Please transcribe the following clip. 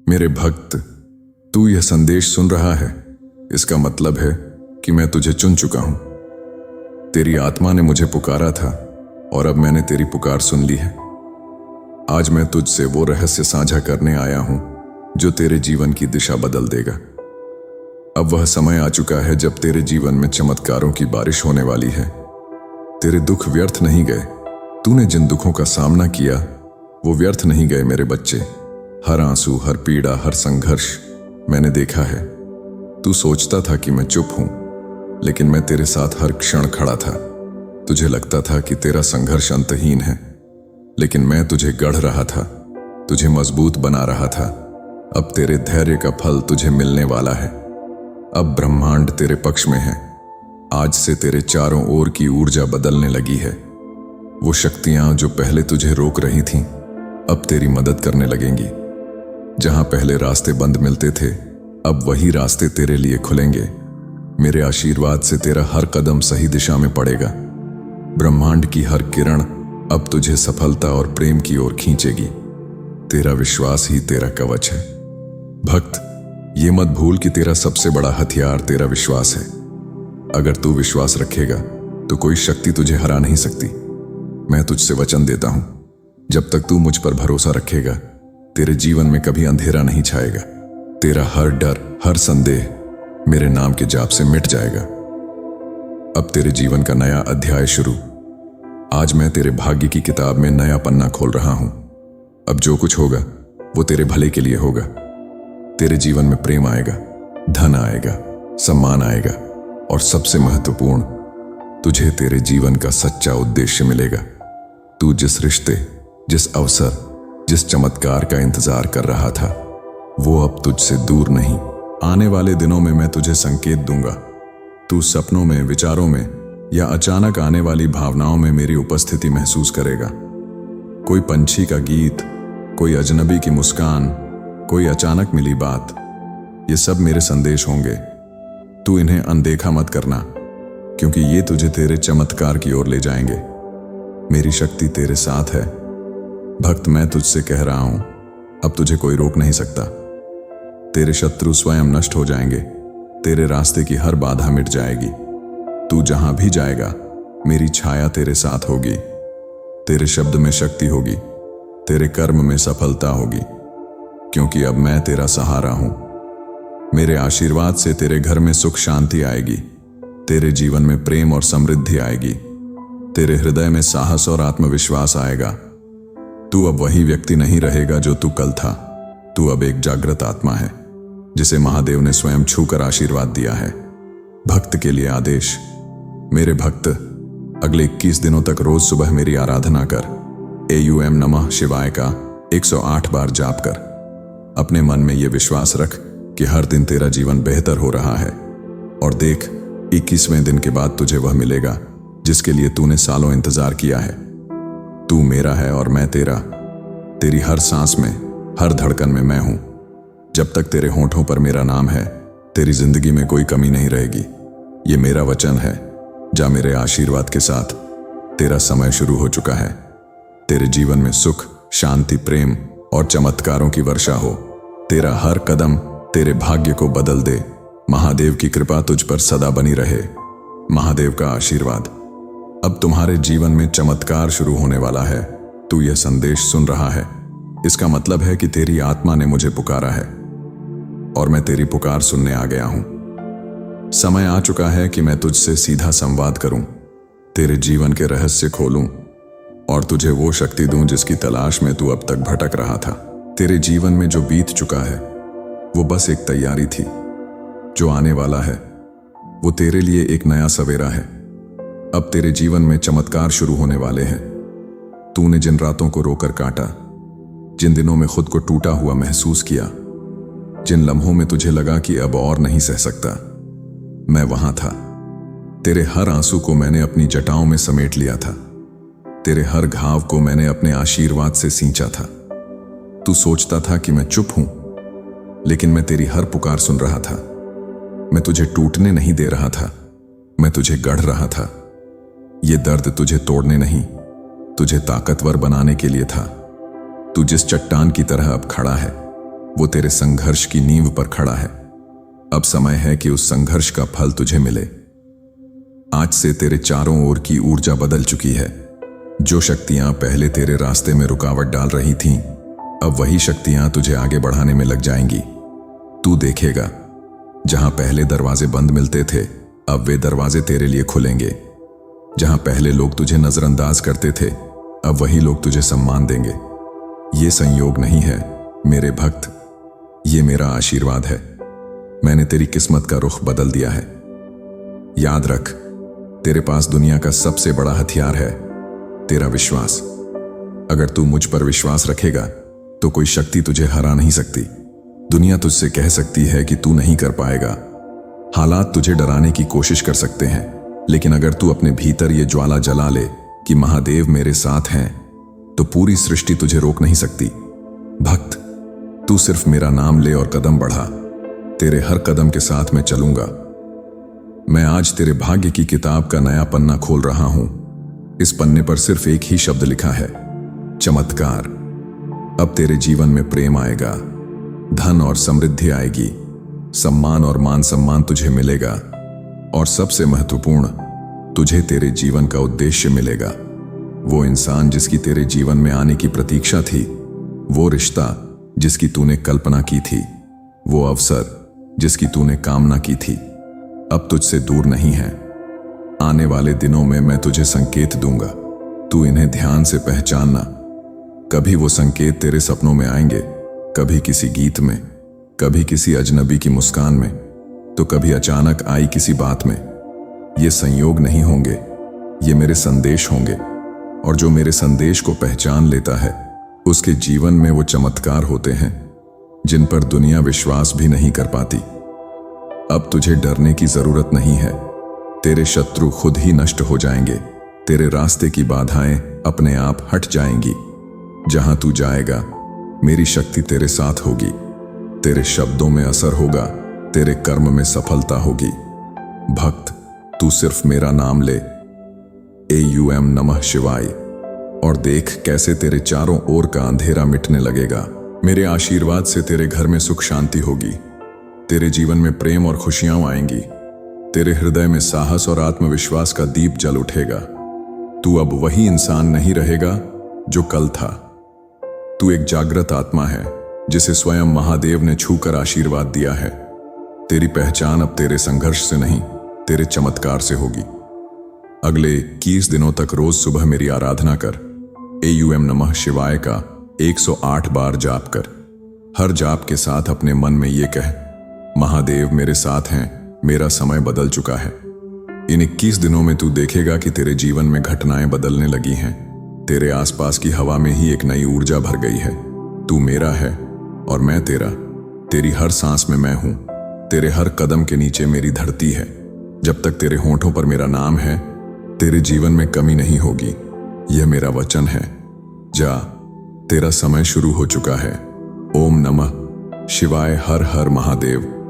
मेरे भक्त, तू यह संदेश सुन रहा है, इसका मतलब है कि मैं तुझे चुन चुका हूं। तेरी आत्मा ने मुझे पुकारा था और अब मैंने तेरी पुकार सुन ली है। आज मैं तुझसे वो रहस्य साझा करने आया हूं जो तेरे जीवन की दिशा बदल देगा। अब वह समय आ चुका है जब तेरे जीवन में चमत्कारों की बारिश होने वाली है। तेरे दुख व्यर्थ नहीं गए। तूने जिन दुखों का सामना किया वो व्यर्थ नहीं गए मेरे बच्चे। हर आंसू, हर पीड़ा, हर संघर्ष मैंने देखा है। तू सोचता था कि मैं चुप हूं, लेकिन मैं तेरे साथ हर क्षण खड़ा था। तुझे लगता था कि तेरा संघर्ष अंतहीन है, लेकिन मैं तुझे गढ़ रहा था, तुझे मजबूत बना रहा था। अब तेरे धैर्य का फल तुझे मिलने वाला है। अब ब्रह्मांड तेरे पक्ष में है। आज से तेरे चारों ओर की ऊर्जा बदलने लगी है। वो शक्तियां जो पहले तुझे रोक रही थीं, अब तेरी मदद करने लगेंगी। जहां पहले रास्ते बंद मिलते थे, अब वही रास्ते तेरे लिए खुलेंगे। मेरे आशीर्वाद से तेरा हर कदम सही दिशा में पड़ेगा। ब्रह्मांड की हर किरण अब तुझे सफलता और प्रेम की ओर खींचेगी। तेरा विश्वास ही तेरा कवच है। भक्त, ये मत भूल कि तेरा सबसे बड़ा हथियार तेरा विश्वास है। अगर तू विश्वास रखेगा तो कोई शक्ति तुझे हरा नहीं सकती। मैं तुझसे वचन देता हूं, जब तक तू मुझ पर भरोसा रखेगा, तेरे जीवन में कभी अंधेरा नहीं छाएगा। तेरा हर डर, हर संदेह मेरे नाम के जाप से मिट जाएगा। अब तेरे जीवन का नया अध्याय शुरू। आज मैं तेरे भाग्य की किताब में नया पन्ना खोल रहा हूं। अब जो कुछ होगा वो तेरे भले के लिए होगा। तेरे जीवन में प्रेम आएगा, धन आएगा, सम्मान आएगा और सबसे महत्वपूर्ण, तुझे तेरे जीवन का सच्चा उद्देश्य मिलेगा। तू जिस रिश्ते, जिस अवसर, जिस चमत्कार का इंतजार कर रहा था, वो अब तुझसे दूर नहीं। आने वाले दिनों में मैं तुझे संकेत दूंगा। तू सपनों में, विचारों में या अचानक आने वाली भावनाओं में मेरी उपस्थिति महसूस करेगा। कोई पंछी का गीत, कोई अजनबी की मुस्कान, कोई अचानक मिली बात, ये सब मेरे संदेश होंगे। तू इन्हें अनदेखा मत करना, क्योंकि ये तुझे तेरे चमत्कार की ओर ले जाएंगे। मेरी शक्ति तेरे साथ है। भक्त, मैं तुझसे कह रहा हूं, अब तुझे कोई रोक नहीं सकता। तेरे शत्रु स्वयं नष्ट हो जाएंगे। तेरे रास्ते की हर बाधा मिट जाएगी। तू जहां भी जाएगा, मेरी छाया तेरे साथ होगी। तेरे शब्द में शक्ति होगी, तेरे कर्म में सफलता होगी, क्योंकि अब मैं तेरा सहारा हूं। मेरे आशीर्वाद से तेरे घर में सुख शांति आएगी। तेरे जीवन में प्रेम और समृद्धि आएगी। तेरे हृदय में साहस और आत्मविश्वास आएगा। तू अब वही व्यक्ति नहीं रहेगा जो तू कल था। तू अब एक जागृत आत्मा है, जिसे महादेव ने स्वयं छूकर आशीर्वाद दिया है। भक्त के लिए आदेश। मेरे भक्त, अगले 21 दिनों तक रोज सुबह मेरी आराधना कर। AUM नमः शिवाय का 108 बार जाप कर। अपने मन में यह विश्वास रख कि हर दिन तेरा जीवन बेहतर हो रहा है। और देख, 21वें दिन के बाद तुझे वह मिलेगा जिसके लिए तूने सालों इंतजार किया है। तू मेरा है और मैं तेरा। तेरी हर सांस में, हर धड़कन में मैं हूं। जब तक तेरे होंठों पर मेरा नाम है, तेरी जिंदगी में कोई कमी नहीं रहेगी। ये मेरा वचन है। जा मेरे आशीर्वाद के साथ। तेरा समय शुरू हो चुका है। तेरे जीवन में सुख, शांति, प्रेम और चमत्कारों की वर्षा हो। तेरा हर कदम तेरे भाग्य को बदल दे। महादेव की कृपा तुझ पर सदा बनी रहे। महादेव का आशीर्वाद। अब तुम्हारे जीवन में चमत्कार शुरू होने वाला है। तू यह संदेश सुन रहा है, इसका मतलब है कि तेरी आत्मा ने मुझे पुकारा है और मैं तेरी पुकार सुनने आ गया हूं। समय आ चुका है कि मैं तुझसे सीधा संवाद करूं, तेरे जीवन के रहस्य खोलूं और तुझे वो शक्ति दूं जिसकी तलाश में तू अब तक भटक रहा था। तेरे जीवन में जो बीत चुका है वो बस एक तैयारी थी। जो आने वाला है वो तेरे लिए एक नया सवेरा है। अब तेरे जीवन में चमत्कार शुरू होने वाले हैं। तूने जिन रातों को रोकर काटा, जिन दिनों में खुद को टूटा हुआ महसूस किया, जिन लम्हों में तुझे लगा कि अब और नहीं सह सकता, मैं वहां था। तेरे हर आंसू को मैंने अपनी जटाओं में समेट लिया था। तेरे हर घाव को मैंने अपने आशीर्वाद से सींचा था। तू सोचता था कि मैं चुप हूं, लेकिन मैं तेरी हर पुकार सुन रहा था। मैं तुझे टूटने नहीं दे रहा था, मैं तुझे गढ़ रहा था। ये दर्द तुझे तोड़ने नहीं, तुझे ताकतवर बनाने के लिए था। तू जिस चट्टान की तरह अब खड़ा है, वो तेरे संघर्ष की नींव पर खड़ा है। अब समय है कि उस संघर्ष का फल तुझे मिले। आज से तेरे चारों ओर की ऊर्जा बदल चुकी है। जो शक्तियां पहले तेरे रास्ते में रुकावट डाल रही थीं, अब वही शक्तियां तुझे आगे बढ़ाने में लग जाएंगी। तू देखेगा, जहां पहले दरवाजे बंद मिलते थे, अब वे दरवाजे तेरे लिए खुलेंगे। जहां पहले लोग तुझे नजरअंदाज करते थे, अब वही लोग तुझे सम्मान देंगे। ये संयोग नहीं है मेरे भक्त, ये मेरा आशीर्वाद है। मैंने तेरी किस्मत का रुख बदल दिया है। याद रख, तेरे पास दुनिया का सबसे बड़ा हथियार है, तेरा विश्वास। अगर तू मुझ पर विश्वास रखेगा तो कोई शक्ति तुझे हरा नहीं सकती। दुनिया तुझसे कह सकती है कि तू नहीं कर पाएगा, हालात तुझे डराने की कोशिश कर सकते हैं, लेकिन अगर तू अपने भीतर ये ज्वाला जला ले कि महादेव मेरे साथ हैं, तो पूरी सृष्टि तुझे रोक नहीं सकती। भक्त, तू सिर्फ मेरा नाम ले और कदम बढ़ा। तेरे हर कदम के साथ मैं चलूंगा। मैं आज तेरे भाग्य की किताब का नया पन्ना खोल रहा हूं। इस पन्ने पर सिर्फ एक ही शब्द लिखा है, चमत्कार। अब तेरे जीवन में प्रेम आएगा, धन और समृद्धि आएगी, सम्मान और मान सम्मान तुझे मिलेगा, और सबसे महत्वपूर्ण, तुझे तेरे जीवन का उद्देश्य मिलेगा। वो इंसान जिसकी तेरे जीवन में आने की प्रतीक्षा थी, वो रिश्ता जिसकी तूने कल्पना की थी, वो अवसर जिसकी तूने कामना की थी, अब तुझसे दूर नहीं है। आने वाले दिनों में मैं तुझे संकेत दूंगा, तू इन्हें ध्यान से पहचानना। कभी वो संकेत तेरे सपनों में आएंगे, कभी किसी गीत में, कभी किसी अजनबी की मुस्कान में, तो कभी अचानक आई किसी बात में। ये संयोग नहीं होंगे, ये मेरे संदेश होंगे, और जो मेरे संदेश को पहचान लेता है, उसके जीवन में वो चमत्कार होते हैं जिन पर दुनिया विश्वास भी नहीं कर पाती। अब तुझे डरने की जरूरत नहीं है, तेरे शत्रु खुद ही नष्ट हो जाएंगे, तेरे रास्ते की बाधाएं अपने आप हट जाएंगी। जहां तू जाएगा, मेरी शक्ति तेरे साथ होगी, तेरे शब्दों में असर होगा, तेरे कर्म में सफलता होगी। भक्त, तू सिर्फ मेरा नाम ले, AUM नमः शिवाय, और देख कैसे तेरे चारों ओर का अंधेरा मिटने लगेगा। मेरे आशीर्वाद से तेरे घर में सुख शांति होगी, तेरे जीवन में प्रेम और खुशियां आएंगी, तेरे हृदय में साहस और आत्मविश्वास का दीप जल उठेगा। तू अब वही इंसान नहीं रहेगा जो कल था। तू एक जागृत आत्मा है जिसे स्वयं महादेव ने छूकर आशीर्वाद दिया है। तेरी पहचान अब तेरे संघर्ष से नहीं, तेरे चमत्कार से होगी। अगले 21 दिनों तक रोज सुबह मेरी आराधना कर। AUM नमः शिवाय का 108 बार जाप कर। हर जाप के साथ अपने मन में ये कह, महादेव मेरे साथ हैं, मेरा समय बदल चुका है। इन 21 दिनों में तू देखेगा कि तेरे जीवन में घटनाएं बदलने लगी हैं। तेरे आसपास की हवा में ही एक नई ऊर्जा भर गई है। तू मेरा है और मैं तेरा। तेरी हर सांस में मैं हूं, तेरे हर कदम के नीचे मेरी धरती है। जब तक तेरे होठों पर मेरा नाम है, तेरे जीवन में कमी नहीं होगी। यह मेरा वचन है। जा, तेरा समय शुरू हो चुका है। ओम नमः शिवाय। हर हर महादेव।